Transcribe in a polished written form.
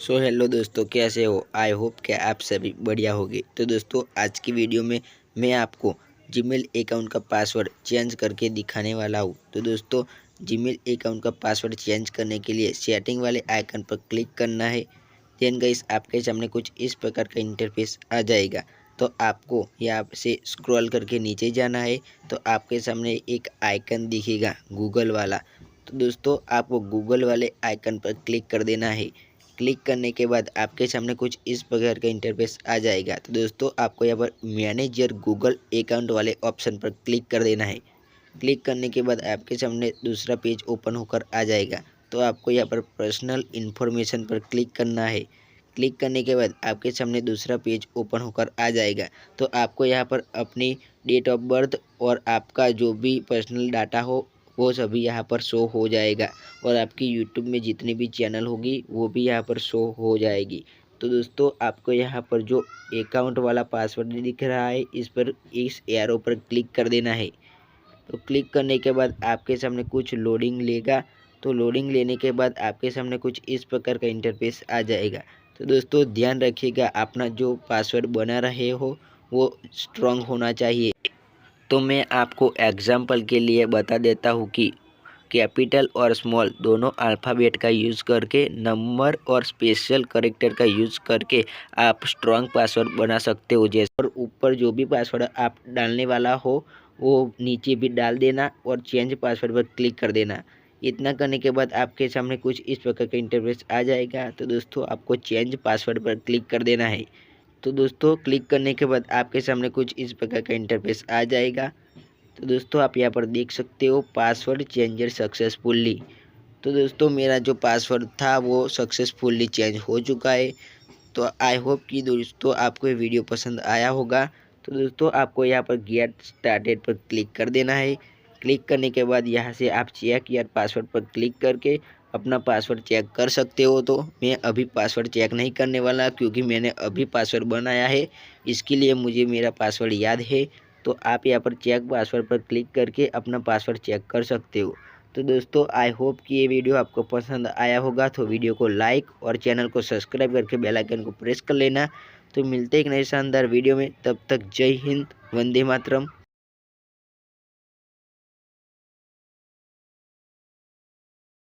So hello दोस्तों, कैसे हो? आई होप कि आप सभी बढ़िया होंगे। तो दोस्तों, आज की वीडियो में मैं आपको जीमेल अकाउंट का पासवर्ड चेंज करके दिखाने वाला हूँ। तो दोस्तों, जीमेल अकाउंट का पासवर्ड चेंज करने के लिए सेटिंग वाले आइकन पर क्लिक करना है। देन गाइस, आपके सामने कुछ इस प्रकार का इंटरफेस आ जाएगा। तो आपको यहाँ से स्क्रॉल करके नीचे जाना है। तो आपके सामने एक आइकन दिखेगा गूगल वाला। तो दोस्तों, आपको गूगल वाले आइकन पर क्लिक कर देना है। क्लिक करने के बाद आपके सामने कुछ इस प्रकार का इंटरफेस आ जाएगा। तो दोस्तों, आपको यहाँ पर मैनेज योर गूगल अकाउंट वाले ऑप्शन पर क्लिक कर देना है। क्लिक करने के बाद आपके सामने दूसरा पेज ओपन होकर आ जाएगा। तो आपको यहाँ पर पर्सनल इन्फॉर्मेशन पर क्लिक करना है। क्लिक करने के बाद आपके सामने दूसरा पेज ओपन होकर आ जाएगा। तो आपको यहाँ पर अपनी डेट ऑफ बर्थ और आपका जो भी पर्सनल डाटा हो वो सभी यहाँ पर शो हो जाएगा। और आपकी यूट्यूब में जितनी भी चैनल होगी वो भी यहाँ पर शो हो जाएगी। तो दोस्तों, आपको यहाँ पर जो अकाउंट वाला पासवर्ड दिख रहा है इस एरो पर क्लिक कर देना है। तो क्लिक करने के बाद आपके सामने कुछ लोडिंग लेगा। तो लोडिंग लेने के बाद आपके सामने कुछ इस प्रकार का इंटरफेस आ जाएगा। तो दोस्तों, ध्यान रखिएगा, अपना जो पासवर्ड बना रहे हो वो स्ट्रॉन्ग होना चाहिए। तो मैं आपको एग्जाम्पल के लिए बता देता हूँ कि कैपिटल और स्मॉल दोनों अल्फ़ाबेट का यूज़ करके, नंबर और स्पेशल कैरेक्टर का यूज़ करके आप स्ट्रॉन्ग पासवर्ड बना सकते हो। जैसे और ऊपर जो भी पासवर्ड आप डालने वाला हो वो नीचे भी डाल देना और चेंज पासवर्ड पर क्लिक कर देना। इतना करने के बाद आपके सामने कुछ इस प्रकार का इंटरफेस आ जाएगा। तो दोस्तों, आपको चेंज पासवर्ड पर क्लिक कर देना है। तो दोस्तों, क्लिक करने के बाद आपके सामने कुछ इस प्रकार का इंटरफेस आ जाएगा। तो दोस्तों, आप यहाँ पर देख सकते हो पासवर्ड चेंजर सक्सेसफुली। तो दोस्तों, मेरा जो पासवर्ड था वो सक्सेसफुली चेंज हो चुका है। तो आई होप कि दोस्तों आपको ये वीडियो पसंद आया होगा। तो दोस्तों, आपको यहाँ पर गेट स्टार्टेड पर क्लिक कर देना है। क्लिक करने के बाद यहाँ से आप चेक यार पासवर्ड पर क्लिक करके अपना पासवर्ड चेक कर सकते हो। तो मैं अभी पासवर्ड चेक नहीं करने वाला क्योंकि मैंने अभी पासवर्ड बनाया है, इसके लिए मुझे मेरा पासवर्ड याद है। तो आप यहाँ पर चेक पासवर्ड पर क्लिक करके अपना पासवर्ड चेक कर सकते हो। तो दोस्तों, आई होप कि ये वीडियो आपको पसंद आया होगा। तो वीडियो को लाइक और चैनल को सब्सक्राइब करके बेल आइकन को प्रेस कर लेना। तो मिलते हैं एक नए शानदार वीडियो में, तब तक जय हिंद, वंदे मातरम।